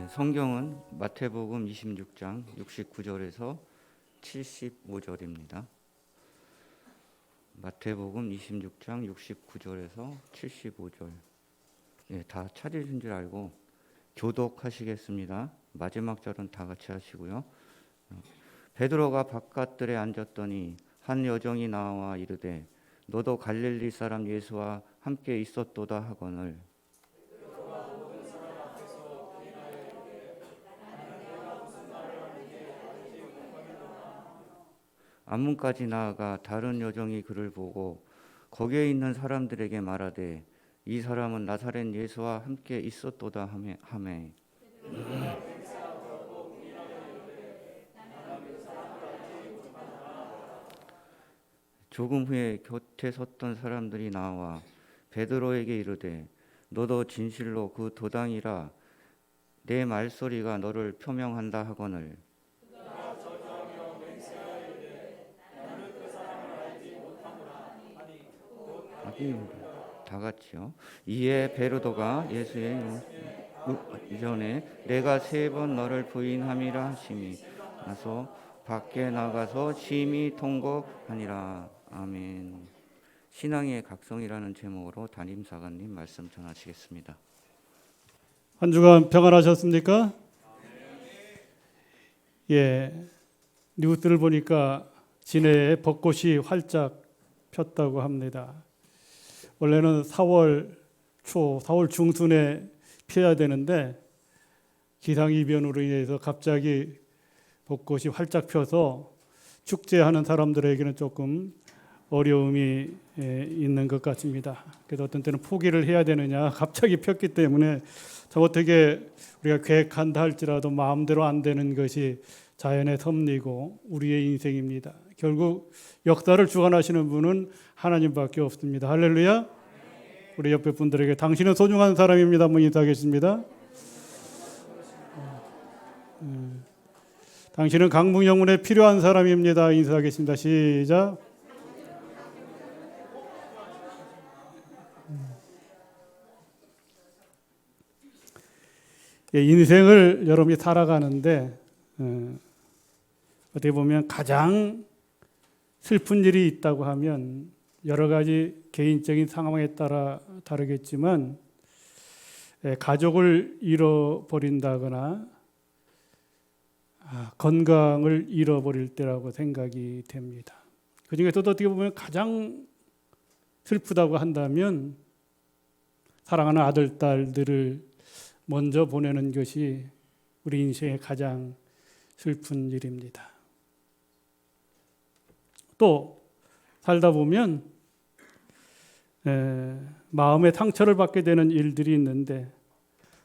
성경은 마태복음 26장 69절에서 75절입니다. 마태복음 26장 69절에서 75절. 다 찾으신 줄 알고 교독하시겠습니다. 마지막 절은 다 같이 하시고요. 베드로가 바깥들에 앉았더니 한 여종이 나와 이르되 너도 갈릴리 사람 예수와 함께 있었도다 하거늘 안문까지 나아가 다른 여종이 그를 보고 거기에 있는 사람들에게 말하되 이 사람은 나사렛 예수와 함께 있었도다 하매 조금 후에 곁에 섰던 사람들이 나와 베드로에게 이르되 너도 진실로 그 도당이라 내 말소리가 너를 표명한다 하거늘 다 같이요. 이에 베드로가 예수의 이전에 내가 3번 너를 부인함이라 하심이 나서 밖에 나가서 심히 통곡하니라. 아멘. 신앙의 각성이라는 제목으로 담임사관님 말씀 전하시겠습니다. 한 주간 평안하셨습니까? 뉴스를 보니까 진해에 벚꽃이 활짝 폈다고 합니다. 원래는 4월 초, 4월 중순에 피어야 되는데 기상이변으로 인해서 갑자기 벚꽃이 활짝 펴서 축제하는 사람들에게는 조금 어려움이 있는 것 같습니다. 그래서 어떤 때는 포기를 해야 되느냐, 갑자기 폈기 때문에 참 어떻게 우리가 계획한다 할지라도 마음대로 안 되는 것이 자연의 섭리고 우리의 인생입니다. 결국 역사를 주관하시는 분은 하나님밖에 없습니다. 할렐루야. 우리 옆에 분들에게 당신은 소중한 사람입니다. 한번 인사하겠습니다. 당신은 강북영문에 필요한 사람입니다. 인사하겠습니다. 시작. 인생을 여러분이 살아가는데 어떻게 보면 가장 슬픈 일이 있다고 하면 여러 가지 개인적인 상황에 따라 다르겠지만 가족을 잃어버린다거나 건강을 잃어버릴 때라고 생각이 됩니다. 그중에서도 어떻게 보면 가장 슬프다고 한다면 사랑하는 아들, 딸들을 먼저 보내는 것이 우리 인생의 가장 슬픈 일입니다. 또 살다 보면 마음의 상처를 받게 되는 일들이 있는데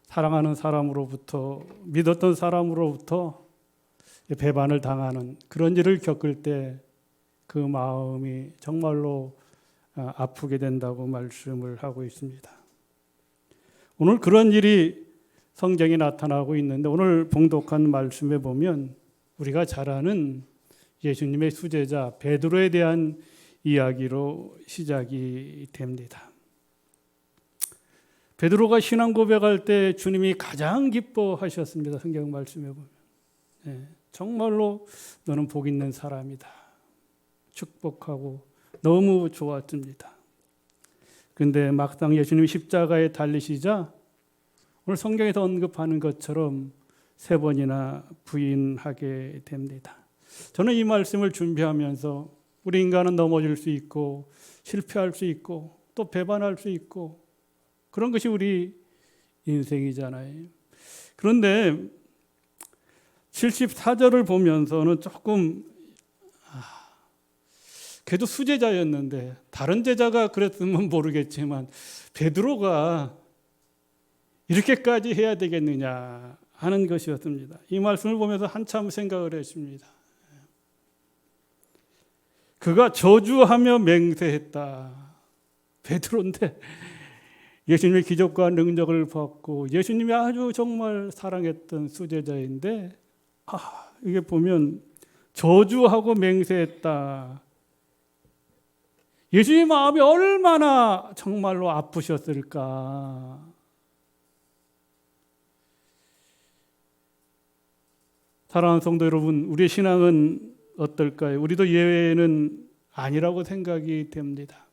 사랑하는 사람으로부터 믿었던 사람으로부터 배반을 당하는 그런 일을 겪을 때 그 마음이 정말로 아프게 된다고 말씀을 하고 있습니다. 오늘 그런 일이 성경에 나타나고 있는데 오늘 봉독한 말씀에 보면 우리가 잘 아는 예수님의 수제자 베드로에 대한 이야기로 시작이 됩니다. 베드로가 신앙 고백할 때 주님이 가장 기뻐하셨습니다. 성경 말씀에 보면 정말로 너는 복 있는 사람이다. 축복하고 너무 좋았습니다. 그런데 막상 예수님이 십자가에 달리시자 오늘 성경에서 언급하는 것처럼 3번이나 부인하게 됩니다. 저는 이 말씀을 준비하면서 우리 인간은 넘어질 수 있고 실패할 수 있고 또 배반할 수 있고 그런 것이 우리 인생이잖아요. 그런데 74절을 보면서는 조금 그래도 수제자였는데 다른 제자가 그랬으면 모르겠지만 베드로가 이렇게까지 해야 되겠느냐 하는 것이었습니다. 이 말씀을 보면서 한참 생각을 했습니다. 그가 저주하며 맹세했다. 베드로인데 예수님의 기적과 능력을 받고 예수님이 아주 정말 사랑했던 수제자인데 이게 보면 저주하고 맹세했다. 예수님의 마음이 얼마나 정말로 아프셨을까. 사랑하는 성도 여러분, 우리의 신앙은 어떨까요? 우리도 예외는 아니라고 생각이 됩니다.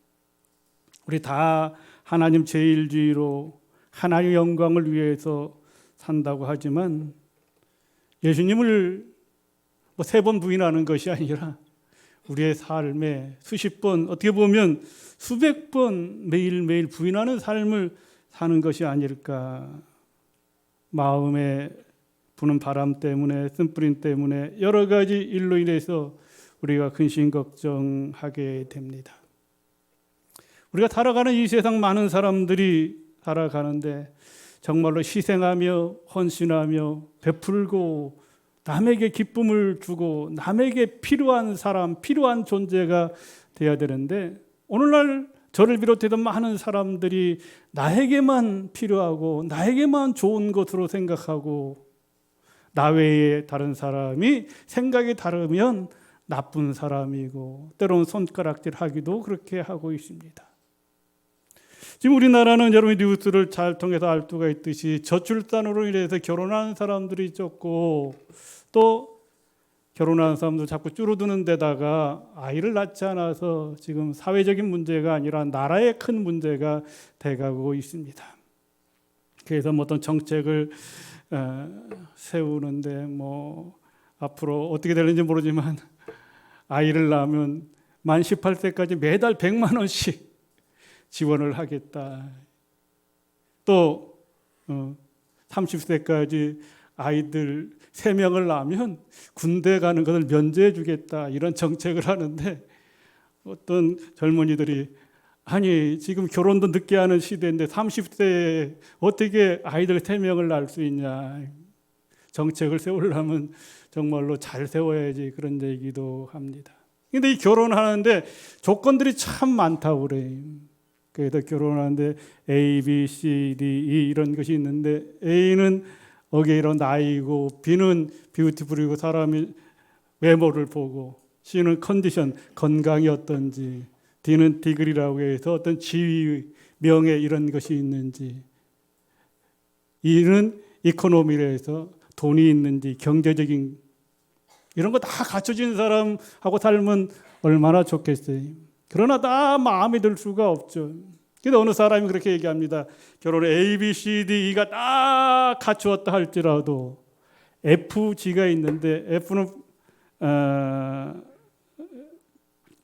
우리 다 하나님 제일주의로 하나님의 영광을 위해서 산다고 하지만 예수님을 3번 부인하는 것이 아니라 우리의 삶에 수십 번, 어떻게 보면 수백 번 매일매일 부인하는 삶을 사는 것이 아닐까. 마음에 부는 바람 때문에, 쓴뿌림 때문에 여러 가지 일로 인해서 우리가 근심 걱정하게 됩니다. 우리가 살아가는 이 세상 많은 사람들이 살아가는데 정말로 희생하며 헌신하며 베풀고 남에게 기쁨을 주고 남에게 필요한 사람, 필요한 존재가 돼야 되는데 오늘날 저를 비롯해서 많은 사람들이 나에게만 필요하고 나에게만 좋은 것으로 생각하고 나 외에 다른 사람이 생각이 다르면 나쁜 사람이고 때로는 손가락질하기도 그렇게 하고 있습니다. 지금 우리나라는 여러분이 뉴스를 잘 통해서 알 수가 있듯이 저출산으로 인해서 결혼하는 사람들이 적고 또 결혼하는 사람도 자꾸 줄어드는 데다가 아이를 낳지 않아서 지금 사회적인 문제가 아니라 나라의 큰 문제가 돼가고 있습니다. 그래서 어떤 정책을 세우는데 앞으로 어떻게 되는지 모르지만 아이를 낳으면 만 18세까지 매달 100만 원씩 지원을 하겠다. 또 30세까지 아이들 3명을 낳으면 군대 가는 것을 면제해 주겠다. 이런 정책을 하는데 어떤 젊은이들이 아니 지금 결혼도 늦게 하는 시대인데 30세에 어떻게 아이들 3명을 낳을 수 있냐. 정책을 세우려면 정말로 잘 세워야지 그런 얘기도 합니다. 그런데 이 결혼하는데 조건들이 참 많다고 그래요. 그래서 결혼하는데 A, B, C, D, E 이런 것이 있는데 A는 어게이로 나이고 B는 뷰티풀이고 사람이 외모를 보고 C는 컨디션, 건강이 어떤지 D는 디그리라고 해서 어떤 지위, 명예 이런 것이 있는지 E는 이코노미로 해서 돈이 있는지 경제적인 이런 거 다 갖춰진 사람하고 살면 얼마나 좋겠어요. 그러나 다 마음에 들 수가 없죠. 근데 어느 사람이 그렇게 얘기합니다. 결혼에 A, B, C, D, E가 다 갖추었다 할지라도 FG가 있는데 F는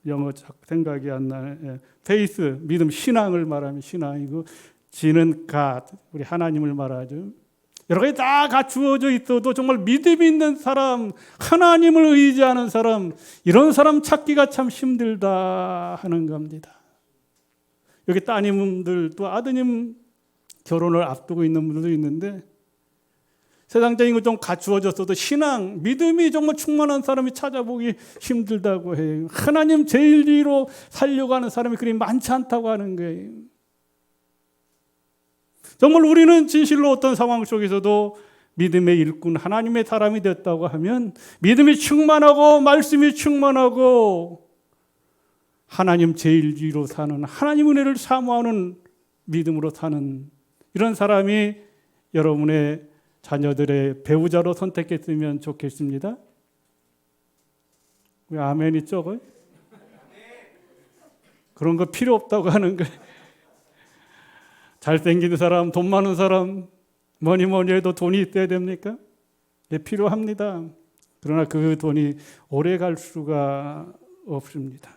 영어 생각이 안 나네. 페이스, 믿음, 신앙을 말하면 신앙이고 G는 God, 우리 하나님을 말하죠. 여러 가지 다 갖추어져 있어도 정말 믿음 있는 사람, 하나님을 의지하는 사람, 이런 사람 찾기가 참 힘들다 하는 겁니다. 여기 따님들 또 아드님 결혼을 앞두고 있는 분들도 있는데 세상적인 거 좀 갖추어졌어도 신앙, 믿음이 정말 충만한 사람이 찾아보기 힘들다고 해요. 하나님 제일주의로 살려고 하는 사람이 그리 많지 않다고 하는 거예요. 정말 우리는 진실로 어떤 상황 속에서도 믿음의 일꾼, 하나님의 사람이 됐다고 하면 믿음이 충만하고 말씀이 충만하고 하나님 제일주의로 사는, 하나님 은혜를 사모하는 믿음으로 사는 이런 사람이 여러분의 자녀들의 배우자로 선택했으면 좋겠습니다. 왜 아멘이 적어요? 그런 거 필요 없다고 하는 거예요. 잘생긴 사람, 돈 많은 사람, 뭐니 해도 돈이 있어야 됩니까? 네, 필요합니다. 그러나 그 돈이 오래 갈 수가 없습니다.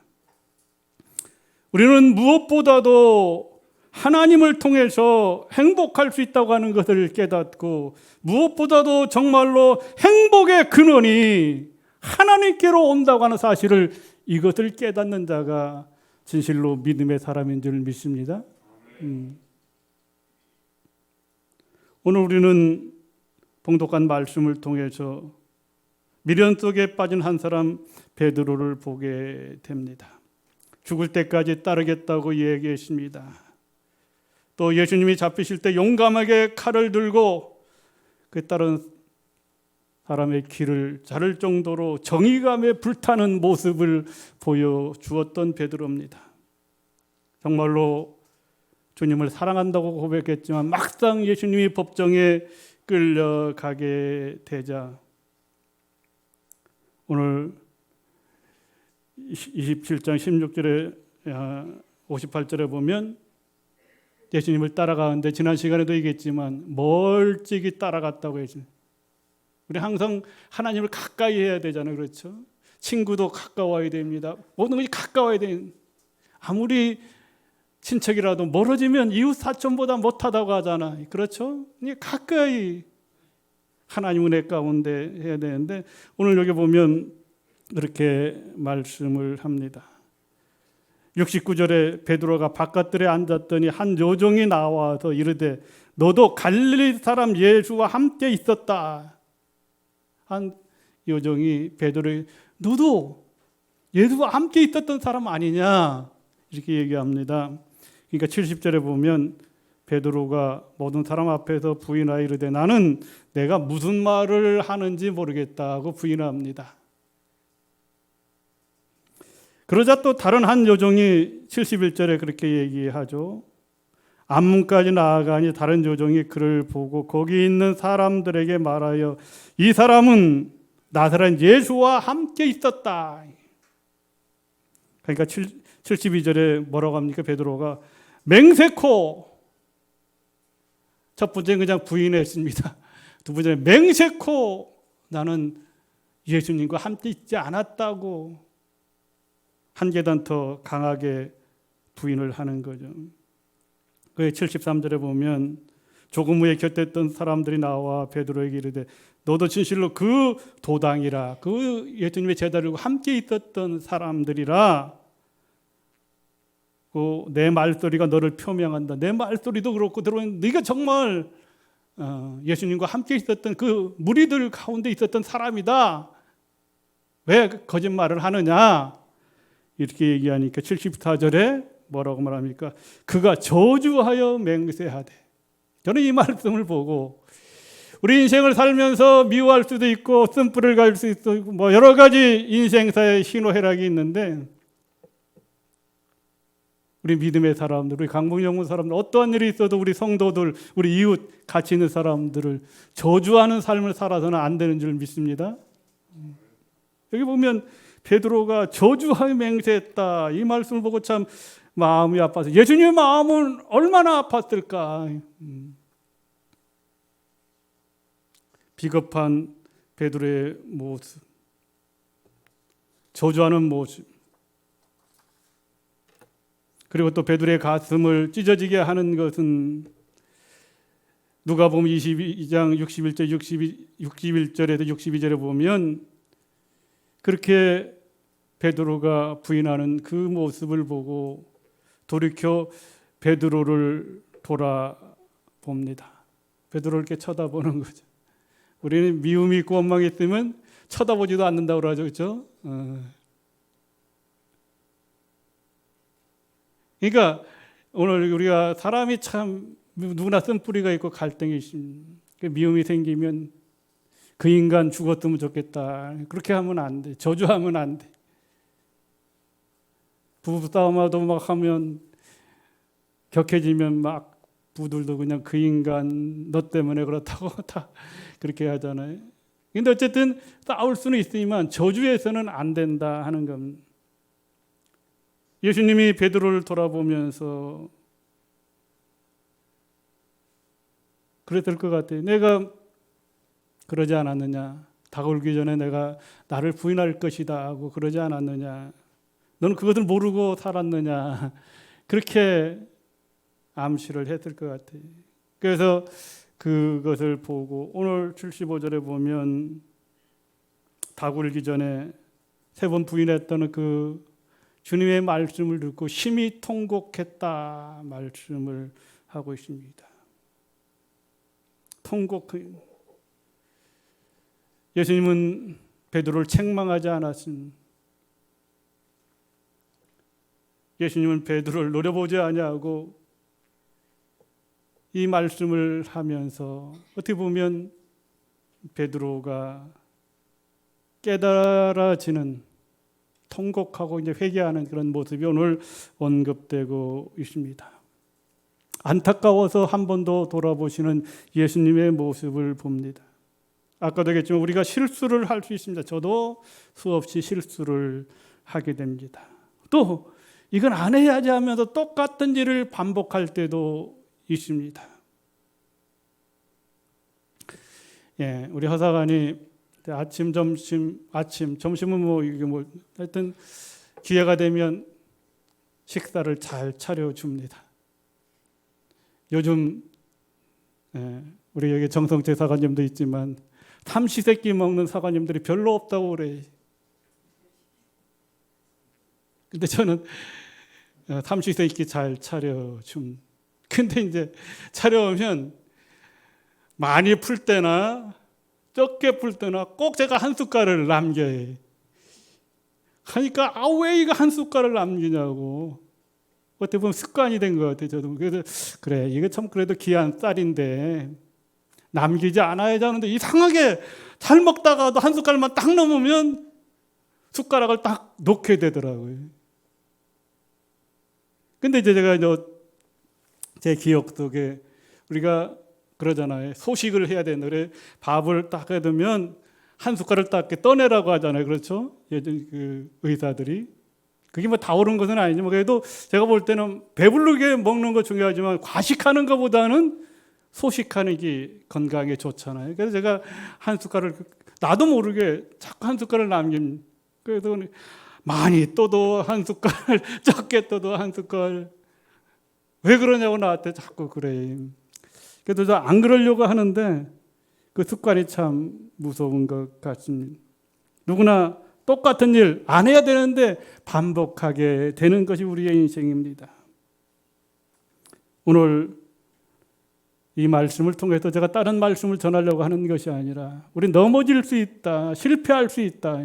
우리는 무엇보다도 하나님을 통해서 행복할 수 있다고 하는 것을 깨닫고 무엇보다도 정말로 행복의 근원이 하나님께로 온다고 하는 사실을 이것을 깨닫는 자가 진실로 믿음의 사람인 줄 믿습니다. 오늘 우리는 봉독한 말씀을 통해서 미련 속에 빠진 한 사람 베드로를 보게 됩니다. 죽을 때까지 따르겠다고 얘기했습니다. 또 예수님이 잡히실 때 용감하게 칼을 들고 그 다른 사람의 길을 자를 정도로 정의감에 불타는 모습을 보여주었던 베드로입니다. 정말로 주님을 사랑한다고 고백했지만 막상 예수님이 법정에 끌려가게 되자 오늘 27장 16절에 58절에 보면 예수님을 따라가는데 지난 시간에도 얘기했지만 멀찍이 따라갔다고 했죠. 우리 항상 하나님을 가까이 해야 되잖아요. 그렇죠? 친구도 가까워야 됩니다. 모든 것이 가까워야 돼요. 아무리 친척이라도 멀어지면 이웃 사촌보다 못하다고 하잖아. 그렇죠? 가까이 하나님 은혜 가운데 해야 되는데 오늘 여기 보면 이렇게 말씀을 합니다. 69절에 베드로가 바깥들에 앉았더니 한 요종이 나와서 이르되 너도 갈릴리 사람 예수와 함께 있었다. 한 요종이 베드로에게 너도 예수와 함께 있었던 사람 아니냐 이렇게 얘기합니다. 그러니까 70절에 보면 베드로가 모든 사람 앞에서 부인하여 이르되 나는 내가 무슨 말을 하는지 모르겠다고 부인합니다. 그러자 또 다른 한 요종이 71절에 그렇게 얘기하죠. 앞문까지 나아가니 다른 요종이 그를 보고 거기 있는 사람들에게 말하여 이 사람은 나사렛 예수와 함께 있었다. 그러니까 72절에 뭐라고 합니까? 베드로가 맹세코 첫 번째는 그냥 부인했습니다. 두 번째는 맹세코 나는 예수님과 함께 있지 않았다고 한 계단 더 강하게 부인을 하는 거죠. 그 73절에 보면 조금 후에 곁에 있던 사람들이 나와 베드로에게 이르되 너도 진실로 그 도당이라 그 예수님의 제자들과 함께 있었던 사람들이라 내 말소리가 너를 표명한다. 내 말소리도 그렇고 들어보면 네가 정말 예수님과 함께 있었던 그 무리들 가운데 있었던 사람이다. 왜 거짓말을 하느냐? 이렇게 얘기하니까 74절에 뭐라고 말합니까? 그가 저주하여 맹세하되. 저는 이 말씀을 보고 우리 인생을 살면서 미워할 수도 있고 쓴뿌리를 갈 수 있고 뭐 여러 가지 인생사의 희노애락이 있는데 우리 믿음의 사람들, 우리 강북영문 사람들 어떠한 일이 있어도 우리 성도들, 우리 이웃 같이 있는 사람들을 저주하는 삶을 살아서는 안 되는 줄 믿습니다. 여기 보면 베드로가 저주하여 맹세했다. 이 말씀을 보고 참 마음이 아파서 예수님의 마음은 얼마나 아팠을까. 비겁한 베드로의 모습, 저주하는 모습, 그리고 또 베드로의 가슴을 찢어지게 하는 것은 누가복음 22장 61절에서 62절에 보면 그렇게 베드로가 부인하는 그 모습을 보고 돌이켜 베드로를 돌아봅니다. 베드로를 이렇게 쳐다보는 거죠. 우리는 미움이 있고 원망이 있으면 쳐다보지도 않는다고 그러죠. 그렇죠? 그러니까 오늘 우리가 사람이 참 누구나 쓴뿌리가 있고 갈등이 있습니다. 미움이 생기면 그 인간 죽었으면 좋겠다. 그렇게 하면 안 돼. 저주하면 안 돼. 부부싸움하도 막 하면 격해지면 막 부들도 그냥 그 인간 너 때문에 그렇다고 다 그렇게 하잖아요. 근데 어쨌든 싸울 수는 있지만 저주해서는 안 된다 하는 겁니다. 예수님이 베드로를 돌아보면서 그랬을 것 같아요. 내가 그러지 않았느냐. 다가오기 전에 내가 나를 부인할 것이다 하고 그러지 않았느냐. 너는 그것을 모르고 살았느냐. 그렇게 암시를 했을 것 같아요. 그래서 그것을 보고 오늘 75절에 보면 다굴기 전에 3번 부인했던 그 주님의 말씀을 듣고 심히 통곡했다 말씀을 하고 있습니다. 통곡. 예수님은 베드로를 책망하지 않았습니다. 예수님은 베드로를 노려보지 아니하고 이 말씀을 하면서 어떻게 보면 베드로가 깨달아지는 통곡하고 이제 회개하는 그런 모습이 오늘 언급되고 있습니다. 안타까워서 한 번 더 돌아보시는 예수님의 모습을 봅니다. 아까도 얘기했지만 우리가 실수를 할 수 있습니다. 저도 수없이 실수를 하게 됩니다. 또 이건 안 해야지 하면서 똑같은 일을 반복할 때도 있습니다. 예, 우리 허사관이 아침, 점심은 하여튼 기회가 되면 식사를 잘 차려줍니다. 요즘 우리 여기 정성재 사관님도 있지만 삼시세끼 먹는 사관님들이 별로 없다고 그래. 근데 저는 삼시세끼 잘 차려줌. 근데 이제 차려오면 많이 풀 때나 적게 풀 때나 꼭 제가 한 숟갈을 남겨요. 하니까 왜 이거 한 숟갈을 남기냐고. 어떻게 보면 습관이 된 것 같아요. 저도. 그래서 그래, 이게 참 그래도 귀한 쌀인데 남기지 않아야지 하는데 이상하게 잘 먹다가도 한 숟갈만 딱 넘으면 숟가락을 딱 놓게 되더라고요. 근데 이제 제가 제 기억 속에 우리가 그러잖아요. 소식을 해야 되는데 그래, 밥을 딱 해두면 한 숟갈을 딱 이렇게 떠내라고 하잖아요. 그렇죠? 예전 그 의사들이. 그게 뭐 다 옳은 것은 아니지만 그래도 제가 볼 때는 배부르게 먹는 거 중요하지만 과식하는 것보다는 소식하는 게 건강에 좋잖아요. 그래서 제가 한 숟갈을 나도 모르게 자꾸 한 숟갈을 남긴. 그래서 많이 떠도 한 숟갈, 적게 떠도 한 숟갈. 왜 그러냐고 나한테 자꾸 그래. 그래도 안 그러려고 하는데 그 습관이 참 무서운 것 같습니다. 누구나 똑같은 일 안 해야 되는데 반복하게 되는 것이 우리의 인생입니다. 오늘 이 말씀을 통해서 제가 다른 말씀을 전하려고 하는 것이 아니라 우리 넘어질 수 있다, 실패할 수 있다.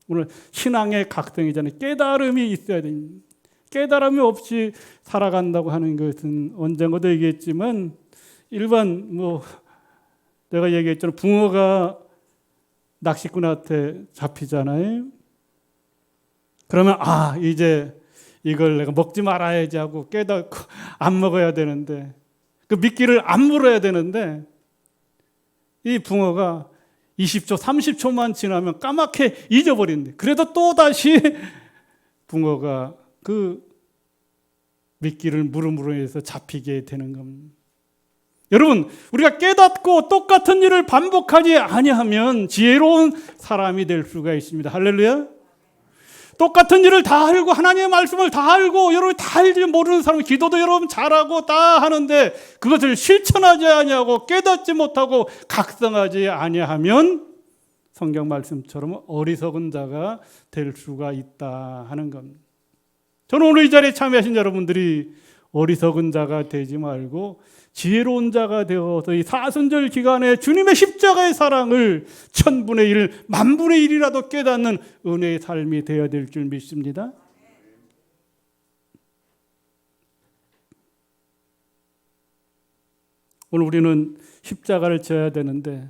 오늘 신앙의 각성이잖아요. 깨달음이 있어야 됩니다. 깨달음이 없이 살아간다고 하는 것은 언젠가도 얘기했지만 일반 내가 얘기했잖아요. 붕어가 낚시꾼한테 잡히잖아요. 그러면 이제 이걸 내가 먹지 말아야지 하고 깨닫고 안 먹어야 되는데 그 미끼를 안 물어야 되는데 이 붕어가 20초, 30초만 지나면 까맣게 잊어버린대. 그래도 또 다시 붕어가 그 미끼를 물음으로 해서 잡히게 되는 겁니다. 여러분, 우리가 깨닫고 똑같은 일을 반복하지 아니하면 지혜로운 사람이 될 수가 있습니다. 할렐루야. 똑같은 일을 다 알고 하나님의 말씀을 다 알고 여러분 다 알지 모르는 사람 기도도 여러분 잘하고 다 하는데 그것을 실천하지 아니하고 깨닫지 못하고 각성하지 아니하면 성경 말씀처럼 어리석은 자가 될 수가 있다 하는 겁니다. 저는 오늘 이 자리에 참여하신 여러분들이 어리석은 자가 되지 말고 지혜로운 자가 되어서 이 사순절 기간에 주님의 십자가의 사랑을 1000분의 1, 10,000분의 1이라도 깨닫는 은혜의 삶이 되어야 될 줄 믿습니다. 오늘 우리는 십자가를 져야 되는데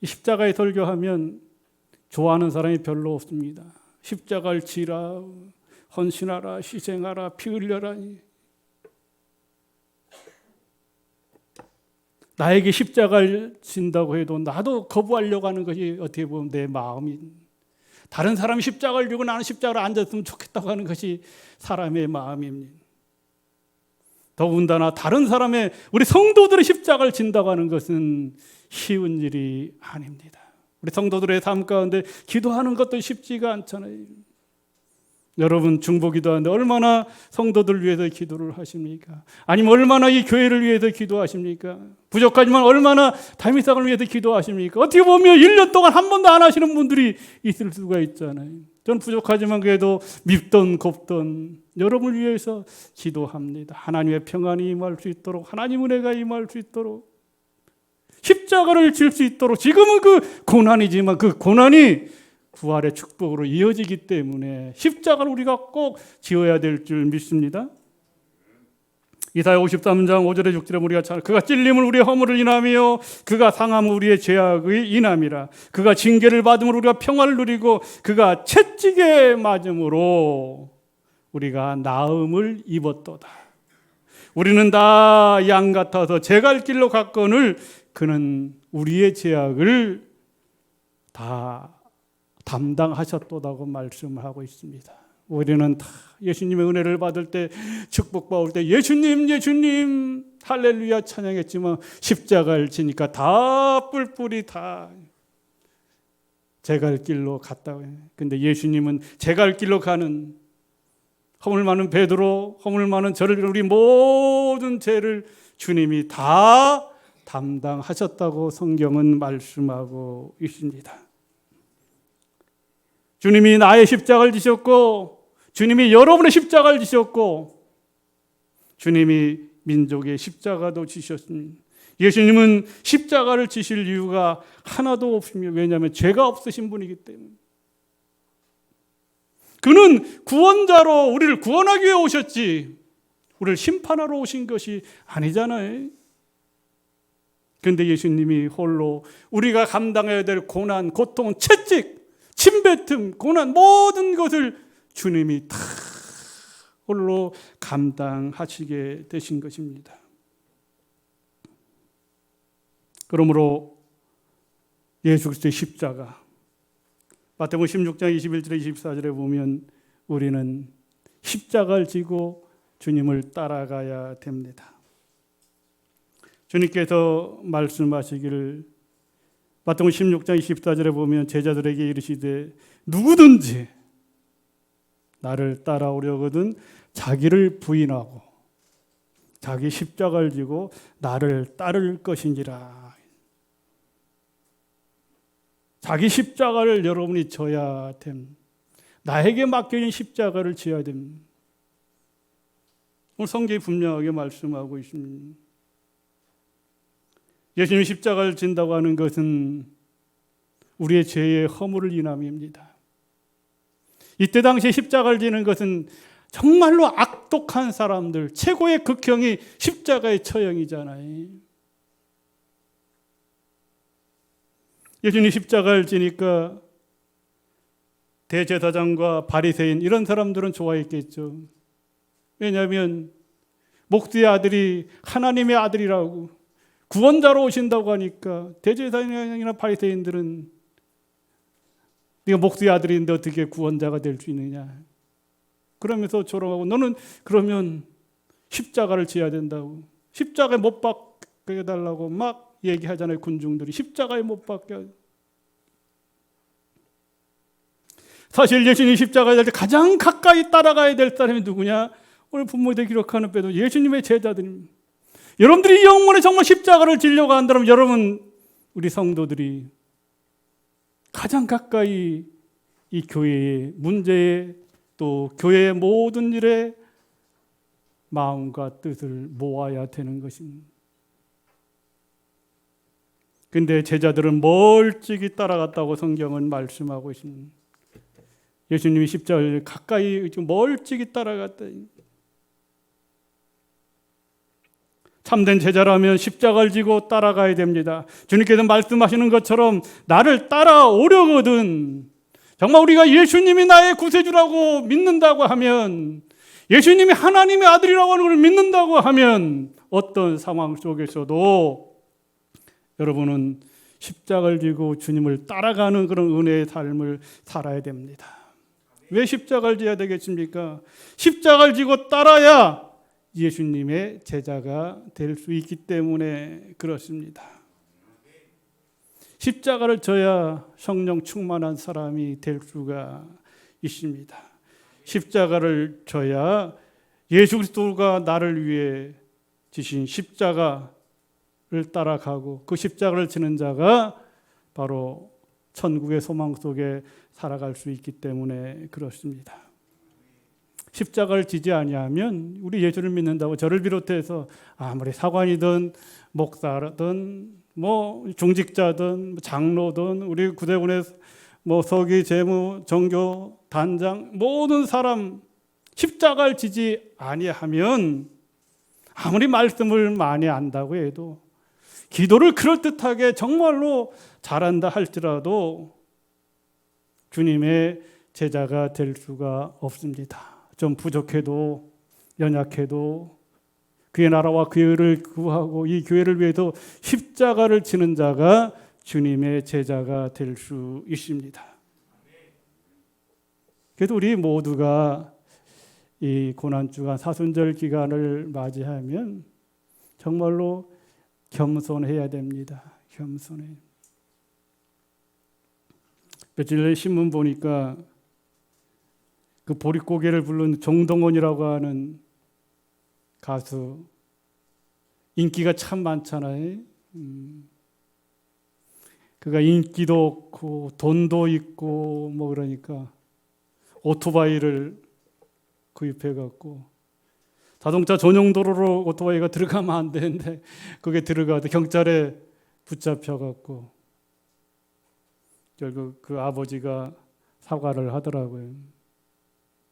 이 십자가에 설교하면 좋아하는 사람이 별로 없습니다. 십자가를 지라, 헌신하라, 희생하라, 피 흘려라. 나에게 십자가를 진다고 해도 나도 거부하려고 하는 것이 어떻게 보면 내 마음이, 다른 사람이 십자가를 지고 나는 십자가를 앉았으면 좋겠다고 하는 것이 사람의 마음입니다. 더군다나 다른 사람의, 우리 성도들의 십자가를 진다고 하는 것은 쉬운 일이 아닙니다. 우리 성도들의 삶 가운데 기도하는 것도 쉽지가 않잖아요. 여러분 중보기도하는데 얼마나 성도들 위해서 기도를 하십니까? 아니면 얼마나 이 교회를 위해서 기도하십니까? 부족하지만 얼마나 다윗상을 위해서 기도하십니까? 어떻게 보면 1년 동안 한 번도 안 하시는 분들이 있을 수가 있잖아요. 저는 부족하지만 그래도 밉던 곱던 여러분을 위해서 기도합니다. 하나님의 평안이 임할 수 있도록, 하나님 은혜가 임할 수 있도록, 십자가를 질 수 있도록. 지금은 그 고난이지만 그 고난이 부활의 축복으로 이어지기 때문에 십자가를 우리가 꼭 지어야 될 줄 믿습니다. 이사야 53장 5절에 6절에 우리가 잘, 그가 찔림을 우리의 허물을 인하며 그가 상함을 우리의 죄악의 인함이라. 그가 징계를 받음으로 우리가 평화를 누리고 그가 채찍에 맞음으로 우리가 나음을 입었도다. 우리는 다 양 같아서 제 갈 길로 갔거늘 그는 우리의 죄악을 다 담당하셨도다고 말씀하고 있습니다. 우리는 다 예수님의 은혜를 받을 때, 축복받을 때 예수님 예수님 할렐루야 찬양했지만 십자가를 지니까 다 뿔뿔이 다 제 갈 길로 갔다고 해요. 근데 예수님은 제 갈 길로 가는 허물 많은 베드로, 허물 많은 저를 우리 모든 죄를 주님이 다 담당하셨다고 성경은 말씀하고 있습니다. 주님이 나의 십자가를 지셨고, 주님이 여러분의 십자가를 지셨고, 주님이 민족의 십자가도 지셨습니다. 예수님은 십자가를 지실 이유가 하나도 없습니다. 왜냐하면 죄가 없으신 분이기 때문에. 그는 구원자로 우리를 구원하기 위해 오셨지, 우리를 심판하러 오신 것이 아니잖아요. 그런데 예수님이 홀로 우리가 감당해야 될 고난, 고통, 채찍, 침뱉음, 고난 모든 것을 주님이 다 홀로 감당하시게 되신 것입니다. 그러므로 예수 그리스도의 십자가, 마태복음 16장 21절에 24절에 보면 우리는 십자가를 지고 주님을 따라가야 됩니다. 주님께서 말씀하시기를 마태복음 16장 24절에 보면 제자들에게 이르시되 누구든지 나를 따라오려거든 자기를 부인하고 자기 십자가를 지고 나를 따를 것인지라. 자기 십자가를 여러분이 져야 됩니다. 나에게 맡겨진 십자가를 지어야 됩니다. 오늘 성경이 분명하게 말씀하고 있습니다. 예수님 십자가를 진다고 하는 것은 우리의 죄의 허물을 인함입니다. 이때 당시에 십자가를 지는 것은 정말로 악독한 사람들, 최고의 극형이 십자가의 처형이잖아요. 예수님 십자가를 지니까 대제사장과 바리새인 이런 사람들은 좋아했겠죠. 왜냐하면 목수의 아들이 하나님의 아들이라고 구원자로 오신다고 하니까 대제사장이나 바리새인들은 네가 목수의 아들인데 어떻게 구원자가 될 수 있느냐, 그러면서 조롱하고 너는 그러면 십자가를 지어야 된다고, 십자가에 못 박게 해달라고 막 얘기하잖아요. 군중들이 십자가에 못 박게. 사실 예수님 십자가에 될 때 가장 가까이 따라가야 될 사람이 누구냐? 오늘 본문에 기록하는 빼도 예수님의 제자들입니다. 여러분들이 영원에 정말 십자가를 지려고 한다면 여러분, 우리 성도들이 가장 가까이 이 교회의 문제에 또 교회의 모든 일에 마음과 뜻을 모아야 되는 것입니다. 근데 제자들은 멀찍이 따라갔다고 성경은 말씀하고 있습니다. 예수님이 십자가를 가까이 멀찍이 따라갔다. 참된 제자라면 십자가를 지고 따라가야 됩니다. 주님께서 말씀하시는 것처럼 나를 따라오려거든, 정말 우리가 예수님이 나의 구세주라고 믿는다고 하면, 예수님이 하나님의 아들이라고 하는 걸 믿는다고 하면 어떤 상황 속에서도 여러분은 십자가를 지고 주님을 따라가는 그런 은혜의 삶을 살아야 됩니다. 왜 십자가를 지어야 되겠습니까? 십자가를 지고 따라야 예수님의 제자가 될 수 있기 때문에 그렇습니다. 십자가를 져야 성령 충만한 사람이 될 수가 있습니다. 십자가를 져야 예수 그리스도가 나를 위해 지신 십자가를 따라가고 그 십자가를 지는 자가 바로 천국의 소망 속에 살아갈 수 있기 때문에 그렇습니다. 십자가를 지지 아니하면 우리 예수를 믿는다고 저를 비롯해서 아무리 사관이든 목사든 중직자든 장로든 우리 구대군의 서기, 재무, 정교, 단장 모든 사람 십자가를 지지 아니하면 아무리 말씀을 많이 안다고 해도 기도를 그럴듯하게 정말로 잘한다 할지라도 주님의 제자가 될 수가 없습니다. 좀 부족해도 연약해도 그의 나라와 그의 의를 구하고 이 교회를 위해서 십자가를 지는 자가 주님의 제자가 될 수 있습니다. 그래도 우리 모두가 이 고난주간 사순절 기간을 맞이하면 정말로 겸손해야 됩니다. 겸손해. 며칠 전에 신문 보니까 그 보릿고개를 부른 정동원이라고 하는 가수 인기가 참 많잖아요. 그가 인기도 없고 돈도 있고 뭐 그러니까 오토바이를 구입해 갖고 자동차 전용 도로로 오토바이가 들어가면 안 되는데 그게 들어가도 경찰에 붙잡혀 갖고 결국 그 아버지가 사과를 하더라고요.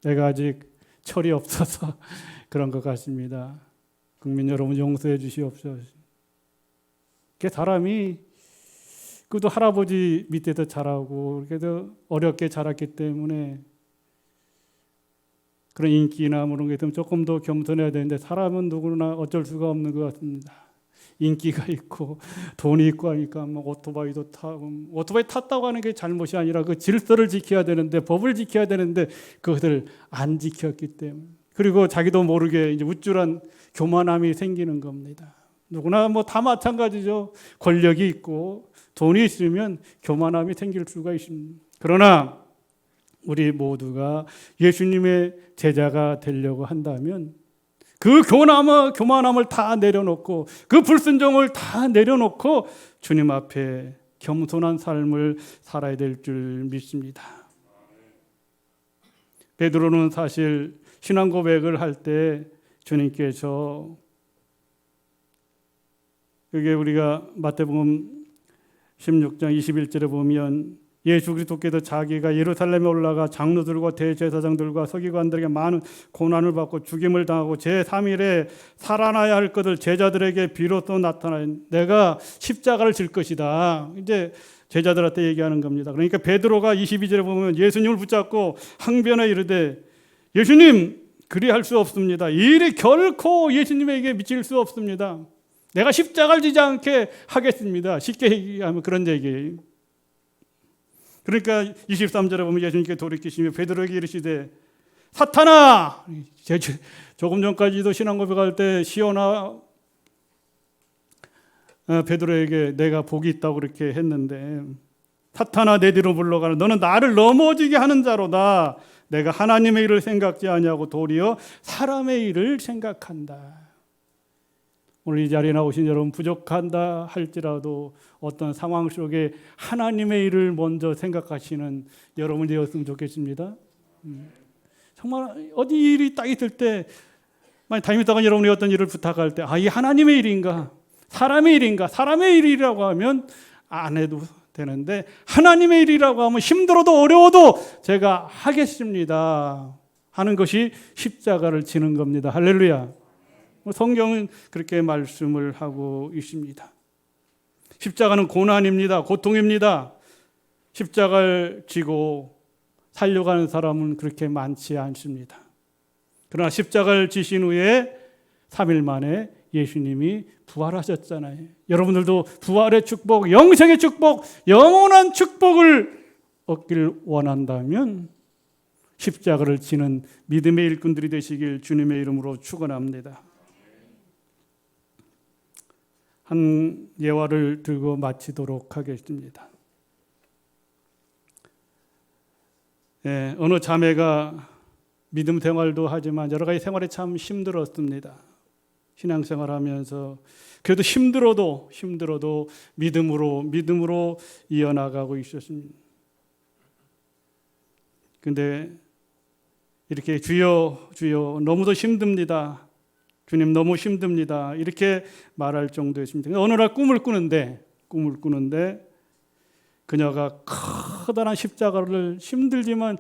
내가 아직 철이 없어서 그런 것 같습니다. 국민 여러분 용서해 주시옵소서. 그 사람이 그도 할아버지 밑에서 자라고 그래도 어렵게 자랐기 때문에 그런 인기나 그런 게 있으면 조금 더 겸손해야 되는데 사람은 누구나 어쩔 수가 없는 것 같습니다. 인기가 있고 돈이 있고 하니까 뭐 오토바이도 타고 오토바이 탔다고 하는 게 잘못이 아니라 그 질서를 지켜야 되는데 법을 지켜야 되는데 그것을 안 지켰기 때문에 그리고 자기도 모르게 이제 우쭐한 교만함이 생기는 겁니다. 누구나 뭐 다 마찬가지죠. 권력이 있고 돈이 있으면 교만함이 생길 수가 있습니다. 그러나 우리 모두가 예수님의 제자가 되려고 한다면 그 교만함을 다 내려놓고 그 불순종을 다 내려놓고 주님 앞에 겸손한 삶을 살아야 될 줄 믿습니다. 베드로는 사실 신앙 고백을 할 때 주님께서 그게 우리가 마태복음 16장 21절에 보면 예수 그리스도께서 자기가 예루살렘에 올라가 장로들과 대제사장들과 서기관들에게 많은 고난을 받고 죽임을 당하고 제3일에 살아나야 할 것을 제자들에게 비로소 나타나요. 내가 십자가를 질 것이다. 이제 제자들한테 얘기하는 겁니다. 그러니까 베드로가 22절에 보면 예수님을 붙잡고 항변에 이르되 예수님 그리할 수 없습니다. 이 일이 결코 예수님에게 미칠 수 없습니다. 내가 십자가를 지지 않게 하겠습니다. 쉽게 얘기하면 그런 얘기예요. 그러니까 23절에 보면 예수님께 돌이키시며 베드로에게 이르시되 사탄아, 조금 전까지도 신앙 고백할 때 시온아 베드로에게 내가 복이 있다고 그렇게 했는데 사탄아 내 뒤로 물러가라. 너는 나를 넘어지게 하는 자로다. 내가 하나님의 일을 생각지 아니하고 도리어 사람의 일을 생각한다. 오늘 이 자리에 나오신 여러분 부족한다 할지라도 어떤 상황 속에 하나님의 일을 먼저 생각하시는 여러분이 되었으면 좋겠습니다. 정말 어디 일이 딱 있을 때 만약 담임다가 여러분이 어떤 일을 부탁할 때 이 하나님의 일인가 사람의 일인가 사람의 일이라고 하면 안 해도 되는데 하나님의 일이라고 하면 힘들어도 어려워도 제가 하겠습니다 하는 것이 십자가를 지는 겁니다. 할렐루야. 성경은 그렇게 말씀을 하고 있습니다. 십자가는 고난입니다. 고통입니다. 십자가를 지고 살려고 하는 사람은 그렇게 많지 않습니다. 그러나 십자가를 지신 후에 3일 만에 예수님이 부활하셨잖아요. 여러분들도 부활의 축복, 영생의 축복, 영원한 축복을 얻기를 원한다면 십자가를 지는 믿음의 일꾼들이 되시길 주님의 이름으로 축원합니다. 한 예화를 들고 마치도록 하겠습니다. 어느 자매가 믿음 생활도 하지만 여러 가지 생활이 참 힘들었습니다. 신앙생활하면서 그래도 힘들어도 믿음으로 이어나가고 있었습니다. 근데 이렇게 주여 너무도 힘듭니다. 주님 너무 힘듭니다. 이렇게 말할 정도였습니다. 어느 날 꿈을 꾸는데 그녀가 커다란 십자가를 힘들지만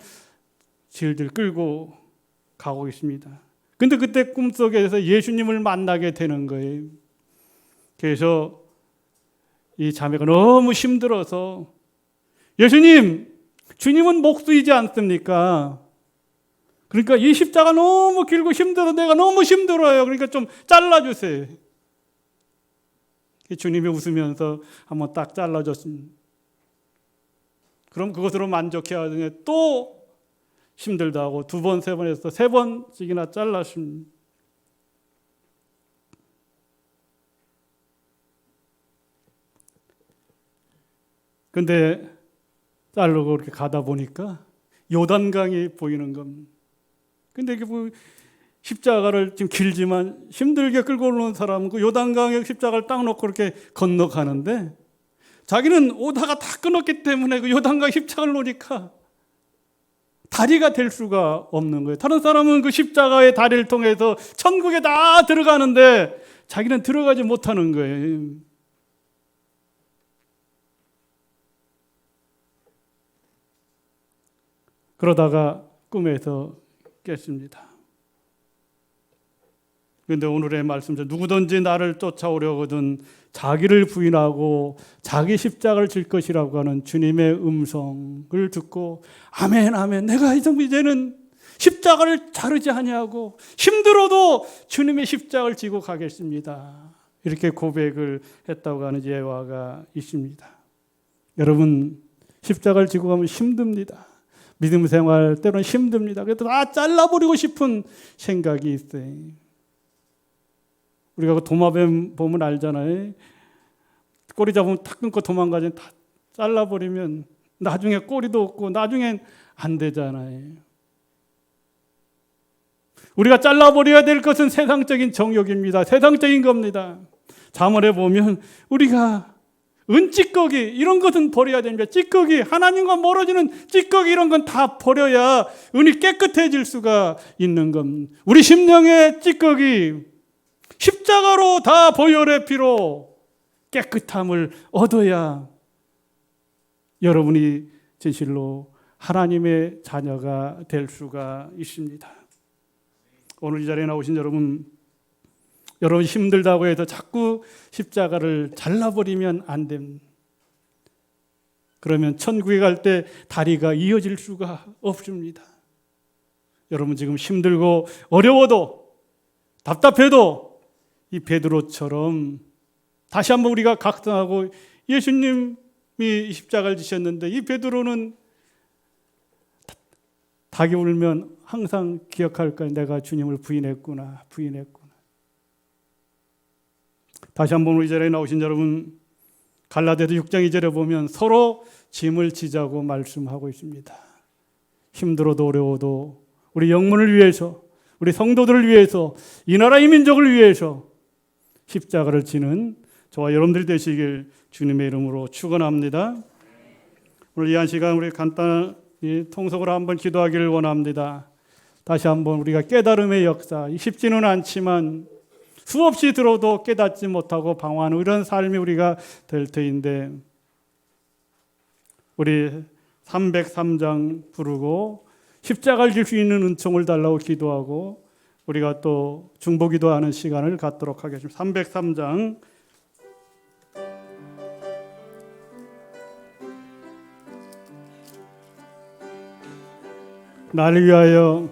질질 끌고 가고 있습니다. 근데 그때 꿈속에서 예수님을 만나게 되는 거예요. 그래서 이 자매가 너무 힘들어서 예수님, 주님은 목수이지 않습니까? 그러니까 이 십자가 너무 길고 힘들어, 내가 너무 힘들어요. 그러니까 좀 잘라주세요. 주님이 웃으면서 한번 딱 잘라줬습니다. 그럼 그것으로 만족해야 또 힘들다 하고 두 번, 세 번 해서 세 번씩이나 잘랐습니다. 근데 자르고 이렇게 가다 보니까 요단강이 보이는 겁니다. 근데 이게 뭐 십자가를 지금 길지만 힘들게 끌고 오는 사람은 그 요단강에 십자가를 딱 놓고 이렇게 건너가는데 자기는 오다가 다 끊었기 때문에 그 요단강 십자가를 놓으니까 다리가 될 수가 없는 거예요. 다른 사람은 그 십자가의 다리를 통해서 천국에 다 들어가는데 자기는 들어가지 못하는 거예요. 그러다가 꿈에서 깼습니다. 그런데 오늘의 말씀은 누구든지 나를 쫓아오려거든 자기를 부인하고 자기 십자가를 질 것이라고 하는 주님의 음성을 듣고 아멘 아멘, 내가 이제는 십자가를 자르지 아니하고 힘들어도 주님의 십자가를 지고 가겠습니다. 이렇게 고백을 했다고 하는 예화가 있습니다. 여러분, 십자가를 지고 가면 힘듭니다. 믿음 생활 때로는 힘듭니다. 그래도 다 잘라버리고 싶은 생각이 있어요. 우리가 그 도마뱀 보면 알잖아요. 꼬리 잡으면 탁 끊고 도망가지, 다 잘라버리면 나중에 꼬리도 없고 나중엔 안 되잖아요. 우리가 잘라버려야 될 것은 세상적인 정욕입니다. 세상적인 겁니다. 잠언에 보면 우리가 은찌꺼기 이런 것은 버려야 됩니다. 찌꺼기, 하나님과 멀어지는 찌꺼기 이런 건 다 버려야 은이 깨끗해질 수가 있는 겁니다. 우리 심령의 찌꺼기 십자가로 다 보혈의 피로 깨끗함을 얻어야 여러분이 진실로 하나님의 자녀가 될 수가 있습니다. 오늘 이 자리에 나오신 여러분 힘들다고 해서 자꾸 십자가를 잘라버리면 안 됩니다. 그러면 천국에 갈 때 다리가 이어질 수가 없습니다. 여러분 지금 힘들고 어려워도 답답해도 이 베드로처럼 다시 한번 우리가 각성하고, 예수님이 십자가를 지셨는데 이 베드로는 닭이 울면 항상 기억할 거예요. 내가 주님을 부인했구나. 다시 한번 우리 자리에 나오신 여러분, 갈라디아서 6장 2절에 보면 서로 짐을 지자고 말씀하고 있습니다. 힘들어도 어려워도 우리 영문을 위해서, 우리 성도들을 위해서, 이 나라 이 민족을 위해서 십자가를 지는 저와 여러분들이 되시길 주님의 이름으로 축원합니다. 오늘 이 한 시간 우리 간단히 통속으로 한번 기도하기를 원합니다. 다시 한번 우리가 깨달음의 역사, 쉽지는 않지만 수없이 들어도 깨닫지 못하고 방황하는 이런 삶이 우리가 될 터인데, 우리 303장 부르고 십자가를 질 수 있는 은총을 달라고 기도하고 우리가 또 중보기도하는 시간을 갖도록 하겠습니다. 303장 날 위하여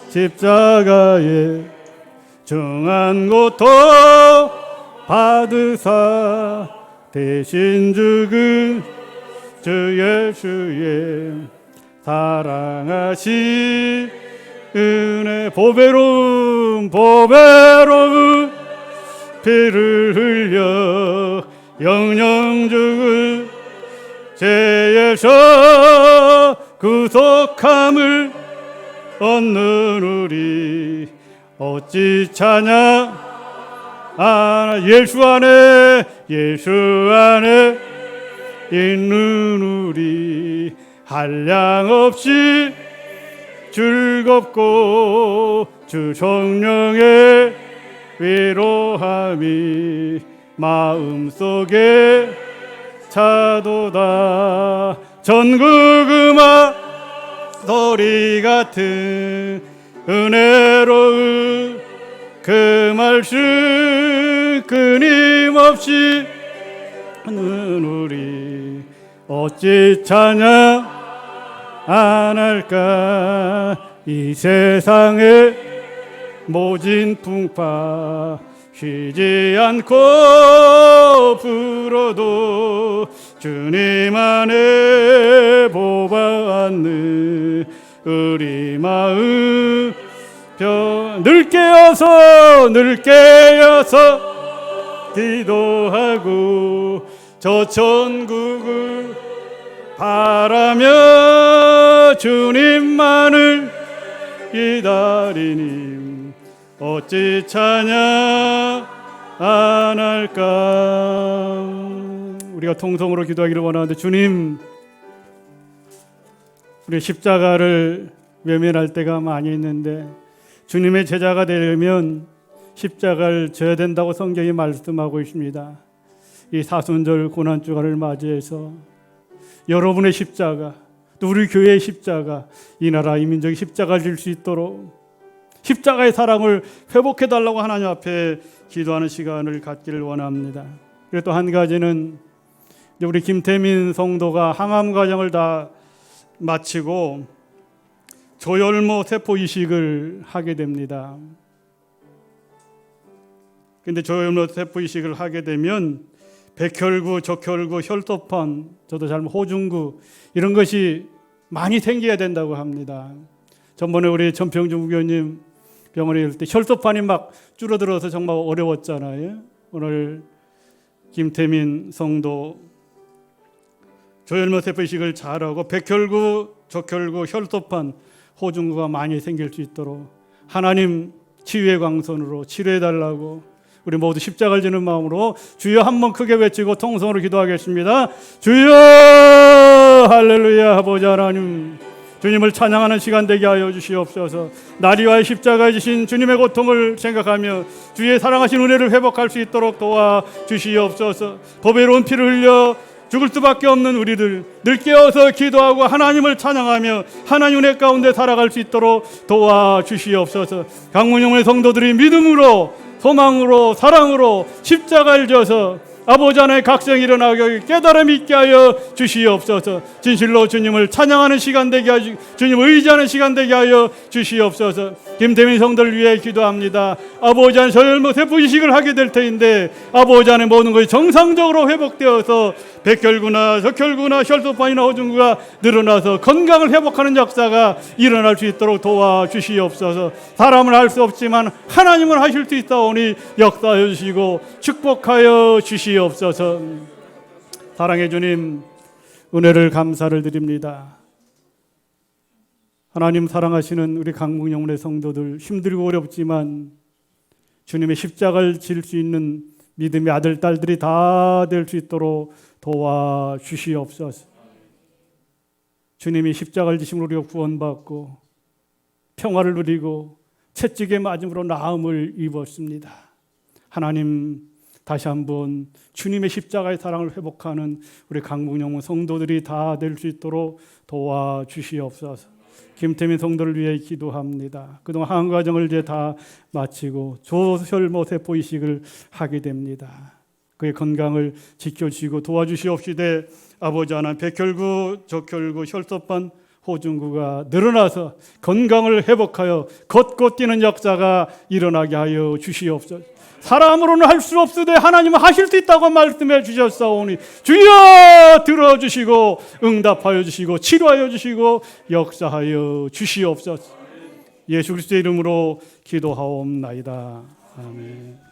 십자가에 중한 고통 받으사 대신 죽은 주 예수의 사랑하신 은혜 보배로운 피를 흘려 영영 죽은 죄에서 구속함을 얻는 우리 어찌 찬양하나. 예수 안에 있는 우리 한량없이 즐겁고 주 성령의 위로함이 마음속에 차도다. 전국 음악 소리 같은 은혜로운 그 말씀 끊임없이 하는 우리 어찌 찬양 안 할까. 이 세상에 모진 풍파 쉬지 않고 불어도 주님 안에 보받는 우리 마음 늘 깨어서 기도하고 저 천국을 바라며 주님만을 기다리니 어찌 찬양 안 할까. 우리가 통성으로 기도하기를 원하는데, 주님, 우리 십자가를 외면할 때가 많이 있는데 주님의 제자가 되려면 십자가를 져야 된다고 성경이 말씀하고 있습니다. 이 사순절 고난주간을 맞이해서 여러분의 십자가, 또 우리 교회의 십자가, 이 나라 이 민족의 십자가를 질 수 있도록 십자가의 사랑을 회복해달라고 하나님 앞에 기도하는 시간을 갖기를 원합니다. 그리고 또 한 가지는 우리 김태민 성도가 항암 과정을 다 마치고 조혈모 세포 이식을 하게 됩니다. 근데 조혈모 세포 이식을 하게 되면 백혈구, 적혈구, 혈소판, 저도 잘못 호중구 이런 것이 많이 생겨야 된다고 합니다. 전번에 우리 전평준 부교님 병원에 있을 때 혈소판이 막 줄어들어서 정말 어려웠잖아요. 오늘 김태민 성도 조혈모 세포 이식을 잘하고 백혈구, 적혈구, 혈소판, 호중구가 많이 생길 수 있도록 하나님 치유의 광선으로 치료해달라고 우리 모두 십자가를 지는 마음으로 주여 한번 크게 외치고 통성으로 기도하겠습니다. 주여 할렐루야. 아버지 하나님, 주님을 찬양하는 시간 되게 하여 주시옵소서. 나리와의 십자가에 지신 주님의 고통을 생각하며 주의 사랑하신 은혜를 회복할 수 있도록 도와 주시옵소서. 법외로운 피를 흘려 죽을 수밖에 없는 우리들 늘 깨어서 기도하고 하나님을 찬양하며 하나님 은혜 가운데 살아갈 수 있도록 도와 주시옵소서. 강문영의 성도들이 믿음으로, 소망으로, 사랑으로 십자가를 져서 아버지 하나의 각성이 일어나게 깨달음 있게 하여 주시옵소서. 진실로 주님을 찬양하는 시간 되게 하시, 주님을 의지하는 시간 되게 하여 주시옵소서. 김태민 성도를 위해 기도합니다. 아버지 하나님 조혈모 세포 이식을 하게 될 터인데 아버지 하나님 모든 것이 정상적으로 회복되어서 백혈구나 적혈구나 혈소판이나 호중구가 늘어나서 건강을 회복하는 역사가 일어날 수 있도록 도와주시옵소서. 사람은 할 수 없지만 하나님은 하실 수 있사오니 역사하여 주시고 축복하여 주시옵소서. 사랑의 주님, 은혜를 감사를 드립니다. 하나님 사랑하시는 우리 강북영문의 성도들, 힘들고 어렵지만 주님의 십자가를 질 수 있는 믿음의 아들, 딸들이 다 될 수 있도록 도와주시옵소서. 주님이 십자가를 지심으로 우리가 구원받고 평화를 누리고 채찍에 맞음으로 나음을 입었습니다. 하나님, 다시 한번 주님의 십자가의 사랑을 회복하는 우리 강북영문 성도들이 다 될 수 있도록 도와주시옵소서. 김태민 성도를 위해 기도합니다. 그동안 항암 과정을 이제 다 마치고 조혈모 세포 이식을 하게 됩니다. 그의 건강을 지켜주시고 도와주시옵시되 아버지 하나님, 백혈구, 적혈구, 혈소판, 호중구가 늘어나서 건강을 회복하여 걷고 뛰는 역사가 일어나게 하여 주시옵소서. 사람으로는 할 수 없으되 하나님은 하실 수 있다고 말씀해 주셨사오니 주여 들어주시고 응답하여 주시고 치료하여 주시고 역사하여 주시옵소서. 예수 그리스도의 이름으로 기도하옵나이다. 아멘.